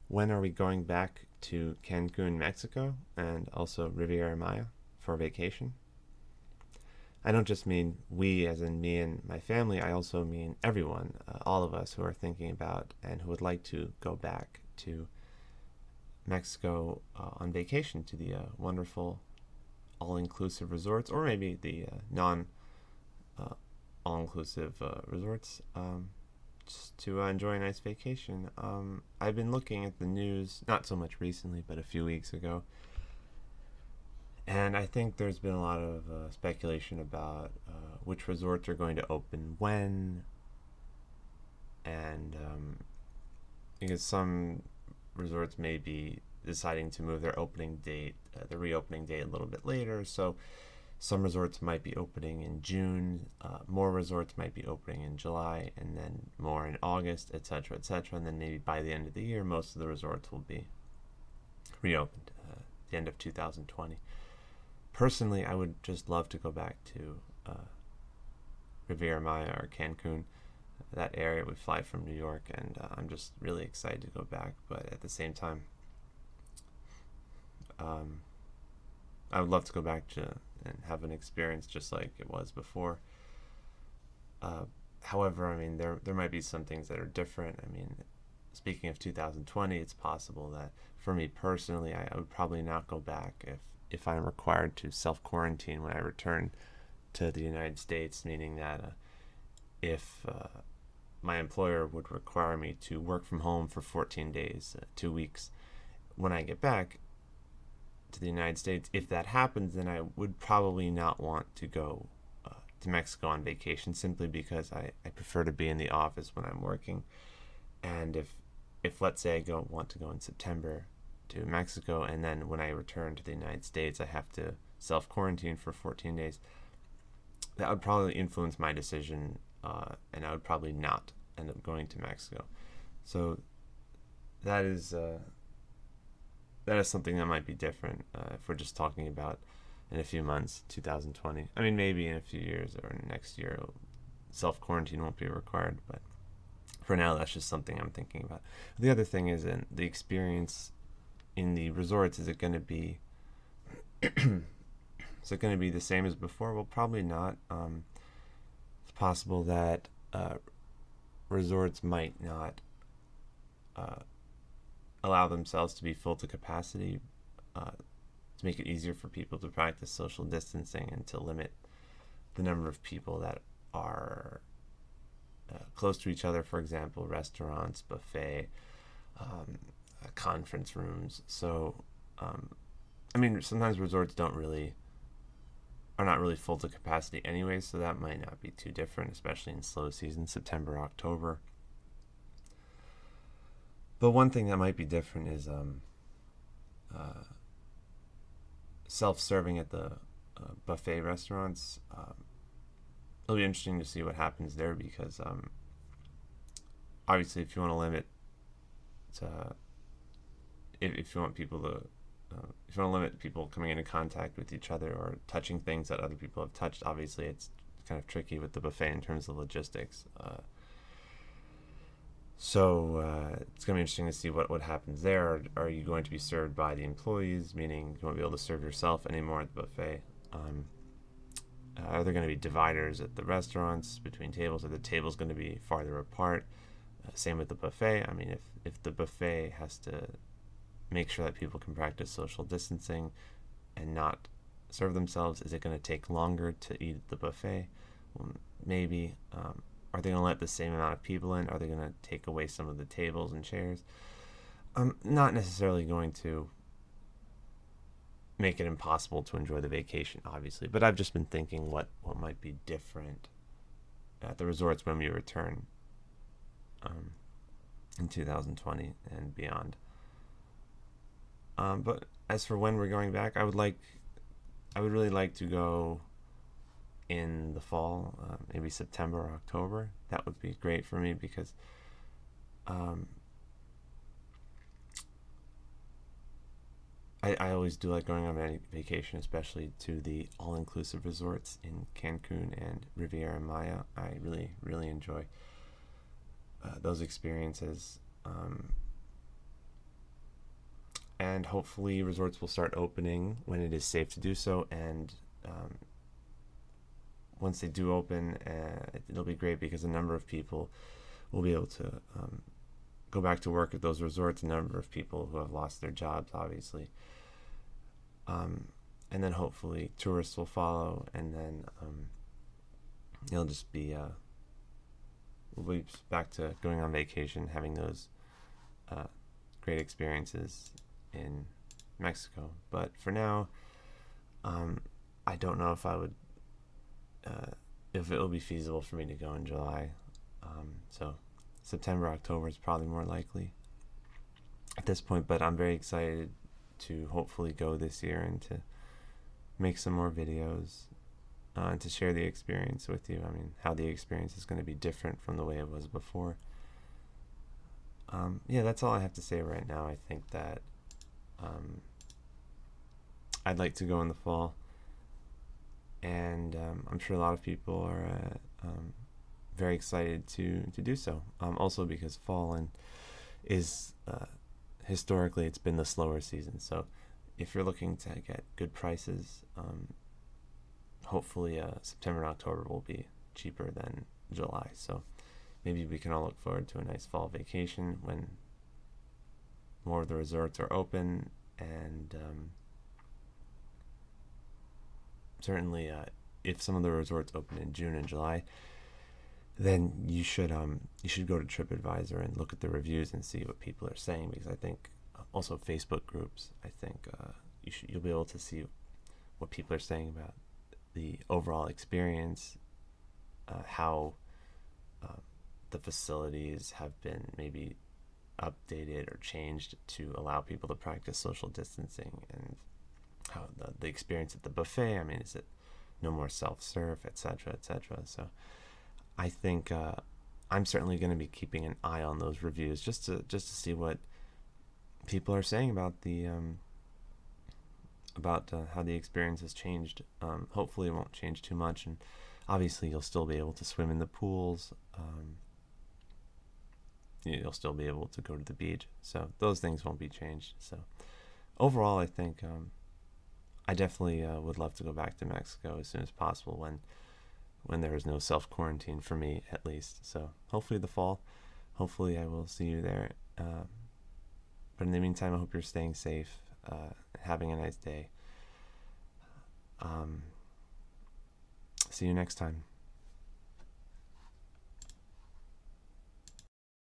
when are we going back to Cancun, Mexico, and also Riviera Maya for vacation? I don't just mean we, as in me and my family, I also mean everyone, all of us who are thinking about and who would like to go back to Mexico on vacation to the wonderful all inclusive resorts, or maybe the non all inclusive resorts, just to enjoy a nice vacation. I've been looking at the news, not so much recently, but a few weeks ago, and I think there's been a lot of speculation about which resorts are going to open when, and because some resorts may be deciding to move their opening date, the reopening date, a little bit later. So some resorts might be opening in June, more resorts might be opening in July, and then more in August, etc., etc. And then maybe by the end of the year, most of the resorts will be reopened the end of 2020. Personally, I would just love to go back to Riviera Maya or Cancun, that area. We fly from New York, and I'm just really excited to go back. But at the same time, I would love to go back to and have an experience just like it was before. However, I mean, there might be some things that are different. I mean, speaking of 2020, it's possible that for me personally, I would probably not go back if I'm required to self quarantine when I return to the United States, meaning that if my employer would require me to work from home for 14 days, 2 weeks, when I get back to the United States, if that happens, then I would probably not want to go to Mexico on vacation, simply because I prefer to be in the office when I'm working. And if let's say want to go in September to Mexico, and then when I return to the United States I have to self quarantine for 14 days, that would probably influence my decision, and I would probably not end up going to Mexico. So that is something that might be different if we're just talking about in a few months, 2020. I mean, maybe in a few years or next year, self quarantine won't be required, but for now, that's just something I'm thinking about. The other thing is, in the experience in the resorts, is it going to be the same as before? Well, probably not. It's possible that resorts might not allow themselves to be full to capacity, to make it easier for people to practice social distancing and to limit the number of people that are close to each other. For example, restaurants, buffet, conference rooms. So, I mean, sometimes resorts are not really full to capacity anyway, so that might not be too different, especially in slow season, September, October. But one thing that might be different is self-serving at the buffet restaurants. It'll be interesting to see what happens there, because obviously, if you want to limit to, if you want people to, if you want to limit people coming into contact with each other or touching things that other people have touched, obviously it's kind of tricky with the buffet in terms of logistics. So it's going to be interesting to see what happens there. Are you going to be served by the employees, meaning you won't be able to serve yourself anymore at the buffet? Are there going to be dividers at the restaurants between tables? Are the tables going to be farther apart? Same with the buffet. I mean, if the buffet has to make sure that people can practice social distancing and not serve themselves, is it going to take longer to eat at the buffet? Well, maybe. Are they going to let the same amount of people in? Are they going to take away some of the tables and chairs? Not necessarily going to make it impossible to enjoy the vacation, obviously, but I've just been thinking what might be different at the resorts when we return in 2020 and beyond. But as for when we're going back, I would really like to go in the fall, maybe September or October. That would be great for me, because I always do like going on any vacation, especially to the all-inclusive resorts in Cancun and Riviera Maya. I really, really enjoy those experiences. and hopefully resorts will start opening when it is safe to do so. And once they do open, it'll be great because a number of people will be able to go back to work at those resorts. A number of people who have lost their jobs, obviously. And then hopefully tourists will follow, and then it'll just be we'll be back to going on vacation, having those great experiences in Mexico. But for now, I don't know if I would if it will be feasible for me to go in July. So September, October is probably more likely at this point, but I'm very excited to hopefully go this year and to make some more videos and to share the experience with you. I mean, how the experience is going to be different from the way it was before. Yeah, that's all I have to say right now. I think that I'd like to go in the fall, and I'm sure a lot of people are very excited to do so. Also because fall is historically it's been the slower season. So if you're looking to get good prices, hopefully September and October will be cheaper than July. So maybe we can all look forward to a nice fall vacation when more of the resorts are open, and certainly if some of the resorts open in June and July, then you should go to TripAdvisor and look at the reviews and see what people are saying, because I think also Facebook groups, I think you'll be able to see what people are saying about the overall experience, how the facilities have been maybe updated or changed to allow people to practice social distancing, and how the experience at the buffet, I mean, is it no more self-serve, etc., etc. So I think I'm certainly going to be keeping an eye on those reviews just to see what people are saying about the how the experience has changed. Hopefully it won't change too much, and obviously you'll still be able to swim in the pools. You'll still be able to go to the beach, so those things won't be changed. So overall, I think I definitely would love to go back to Mexico as soon as possible when there is no self-quarantine, for me at least. So hopefully the fall, hopefully I will see you there. But in the meantime, I hope you're staying safe, having a nice day. See you next time.